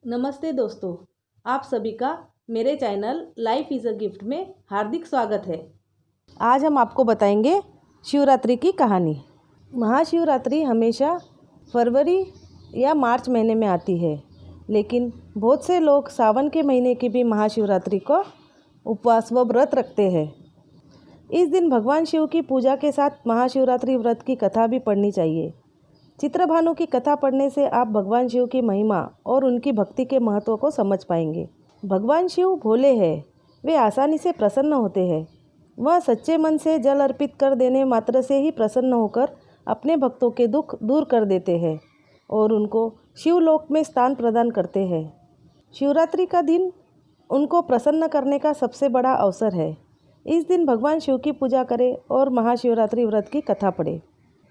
नमस्ते दोस्तों, आप सभी का मेरे channel life is a gift में हार्दिक स्वागत है। आज हम आपको बताएंगे शिवरात्रि की कहानी। महाशिवरात्रि हमेशा फरवरी या मार्च महीने में आती है, लेकिन बहुत से लोग सावन के महीने की भी महाशिवरात्रि को उपवास व व्रत रखते हैं। इस दिन भगवान शिव की पूजा के साथ महाशिवरात्रि व्रत की कथा भी पढ़नी चाहिए। चित्रभानु की कथा पढ़ने से आप भगवान शिव की महिमा और उनकी भक्ति के महत्व को समझ पाएंगे। भगवान शिव भोले हैं, वे आसानी से प्रसन्न होते हैं। वह सच्चे मन से जल अर्पित कर देने मात्र से ही प्रसन्न होकर अपने भक्तों के दुख दूर कर देते हैं और उनको शिवलोक में स्थान प्रदान करते हैं। शिवरात्रि का दिन उनको प्रसन्न करने का सबसे बड़ा अवसर है। इस दिन भगवान शिव की पूजा करें और महाशिवरात्रि व्रत की कथा पढ़ें।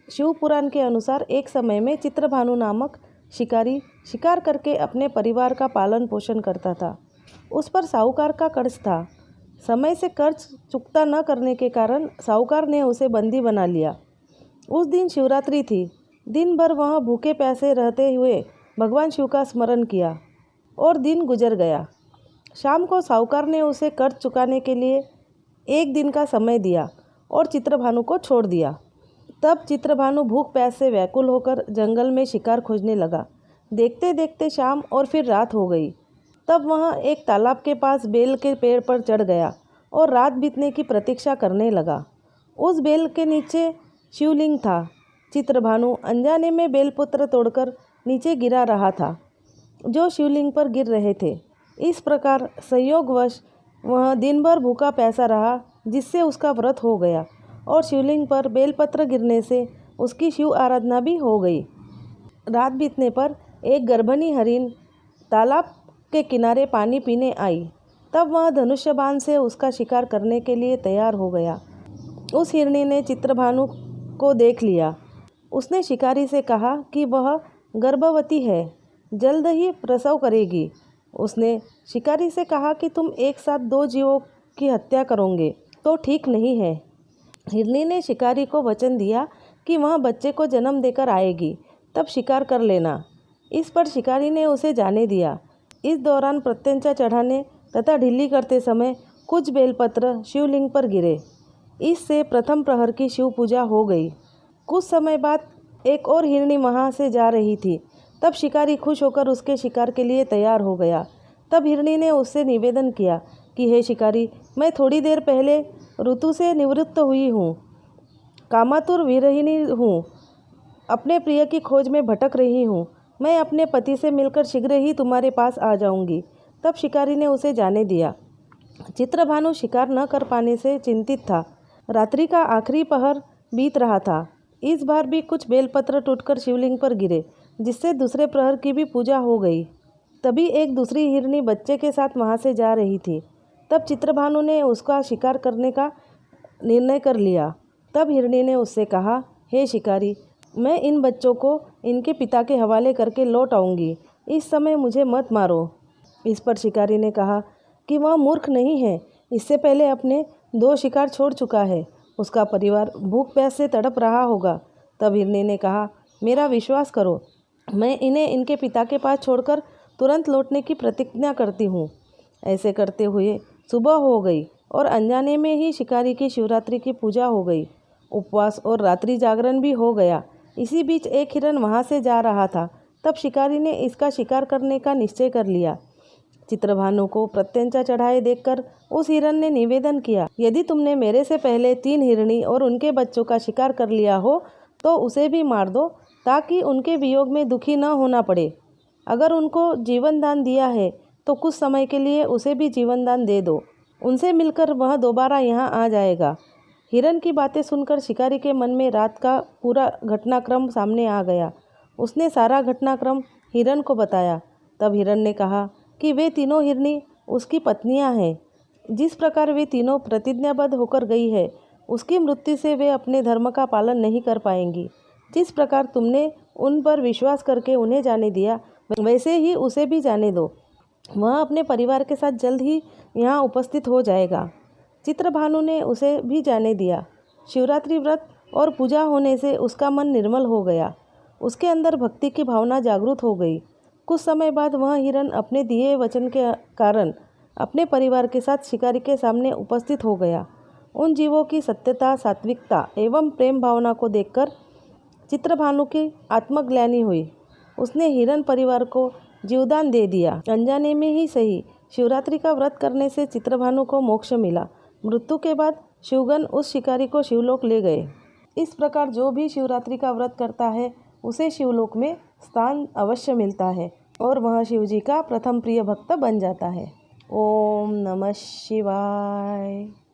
शिव पुराण के अनुसार एक समय में चित्रभानु नामक शिकारी शिकार करके अपने परिवार का पालन पोषण करता था। उस पर साहूकार का कर्ज था। समय से कर्ज चुकता न करने के कारण साहूकार ने उसे बंदी बना लिया। उस दिन शिवरात्रि थी। दिन भर वह भूखे प्यासे रहते हुए भगवान शिव का स्मरण किया और दिन गुजर गया। शाम को साहूकार ने उसे कर्ज चुकाने के लिए एक दिन का समय दिया और चित्रभानु को छोड़ दिया। तब चित्रभानु भूख प्यास से व्याकुल होकर जंगल में शिकार खोजने लगा। देखते देखते शाम और फिर रात हो गई। तब वह एक तालाब के पास बेल के पेड़ पर चढ़ गया और रात बीतने की प्रतीक्षा करने लगा। उस बेल के नीचे शिवलिंग था। चित्रभानु अनजाने में बेलपत्र तोड़कर नीचे गिरा रहा था, जो शिवलिंग पर गिर रहे थे। इस प्रकार संयोगवश वह दिन भर भूखा प्यासा रहा, जिससे उसका व्रत हो गया और शिवलिंग पर बेलपत्र गिरने से उसकी शिव आराधना भी हो गई। रात बीतने पर एक गर्भिणी हरिण तालाब के किनारे पानी पीने आई। तब वह धनुष्य बाण से उसका शिकार करने के लिए तैयार हो गया। उस हिरणी ने चित्रभानु को देख लिया। उसने शिकारी से कहा कि वह गर्भवती है, जल्द ही प्रसव करेगी। उसने शिकारी से कहा कि तुम एक साथ दो जीवों की हत्या करोगे तो ठीक नहीं है। हिरनी ने शिकारी को वचन दिया कि वह बच्चे को जन्म देकर आएगी, तब शिकार कर लेना। इस पर शिकारी ने उसे जाने दिया। इस दौरान प्रत्यंचा चढ़ाने तथा ढीली करते समय कुछ बेलपत्र शिवलिंग पर गिरे। इससे प्रथम प्रहर की शिव पूजा हो गई। कुछ समय बाद एक और हिरनी वहाँ से जा रही थी। तब शिकारी खुश होकर उसके शिकार के लिए तैयार हो गया। तब हिरनी ने उससे निवेदन किया कि हे शिकारी, मैं थोड़ी देर पहले ऋतु से निवृत्त हुई हूँ, कामातुर विरहिणी हूँ, अपने प्रिय की खोज में भटक रही हूँ। मैं अपने पति से मिलकर शीघ्र ही तुम्हारे पास आ जाऊँगी। तब शिकारी ने उसे जाने दिया। चित्रभानु शिकार न कर पाने से चिंतित था। रात्रि का आखिरी पहर बीत रहा था। इस बार भी कुछ बेलपत्र टूटकर शिवलिंग पर गिरे, जिससे दूसरे प्रहर की भी पूजा हो गई। तभी एक दूसरी हिरनी बच्चे के साथ वहाँ से जा रही थी। तब चित्रभानु ने उसका शिकार करने का निर्णय कर लिया। तब हिरनी ने उससे कहा, हे शिकारी, मैं इन बच्चों को इनके पिता के हवाले करके लौट आऊँगी। इस समय मुझे मत मारो। इस पर शिकारी ने कहा कि वह मूर्ख नहीं है, इससे पहले अपने दो शिकार छोड़ चुका है। उसका परिवार भूख प्यास से तड़प रहा होगा। तब हिरनी ने कहा, मेरा विश्वास करो, मैं इन्हें इनके पिता के पास छोड़कर तुरंत लौटने की प्रतिज्ञा करती हूँ। ऐसे करते हुए सुबह हो गई और अनजाने में ही शिकारी की शिवरात्रि की पूजा हो गई। उपवास और रात्रि जागरण भी हो गया। इसी बीच एक हिरन वहाँ से जा रहा था। तब शिकारी ने इसका शिकार करने का निश्चय कर लिया। चित्रभानु को प्रत्यंचा चढ़ाए देखकर उस हिरन ने निवेदन किया, यदि तुमने मेरे से पहले 3 हिरणी और उनके बच्चों का शिकार कर लिया हो तो उसे भी मार दो, ताकि उनके वियोग में दुखी न होना पड़े। अगर उनको जीवन दान दिया है तो कुछ समय के लिए उसे भी जीवन दान दे दो। उनसे मिलकर वह दोबारा यहाँ आ जाएगा। हिरन की बातें सुनकर शिकारी के मन में रात का पूरा घटनाक्रम सामने आ गया। उसने सारा घटनाक्रम हिरन को बताया। तब हिरन ने कहा कि वे तीनों हिरनी उसकी पत्नियाँ हैं। जिस प्रकार वे तीनों प्रतिज्ञाबद्ध होकर गई है, उसकी मृत्यु से वे अपने धर्म का पालन नहीं कर पाएंगी। जिस प्रकार तुमने उन पर विश्वास करके उन्हें जाने दिया, वैसे ही उसे भी जाने दो। वह अपने परिवार के साथ जल्द ही यहाँ उपस्थित हो जाएगा। चित्रभानु ने उसे भी जाने दिया। शिवरात्रि व्रत और पूजा होने से उसका मन निर्मल हो गया। उसके अंदर भक्ति की भावना जागृत हो गई। कुछ समय बाद वह हिरण अपने दिए वचन के कारण अपने परिवार के साथ शिकारी के सामने उपस्थित हो गया। उन जीवों की सत्यता, सात्विकता एवं प्रेम भावना को देखकर चित्रभानु की आत्मग्लानि हुई। उसने हिरण परिवार को जीवदान दे दिया। अनजाने में ही सही, शिवरात्रि का व्रत करने से चित्रभानु को मोक्ष मिला। मृत्यु के बाद शिवगण उस शिकारी को शिवलोक ले गए। इस प्रकार जो भी शिवरात्रि का व्रत करता है उसे शिवलोक में स्थान अवश्य मिलता है और वह शिवजी का प्रथम प्रिय भक्त बन जाता है। ओम नमः शिवाय।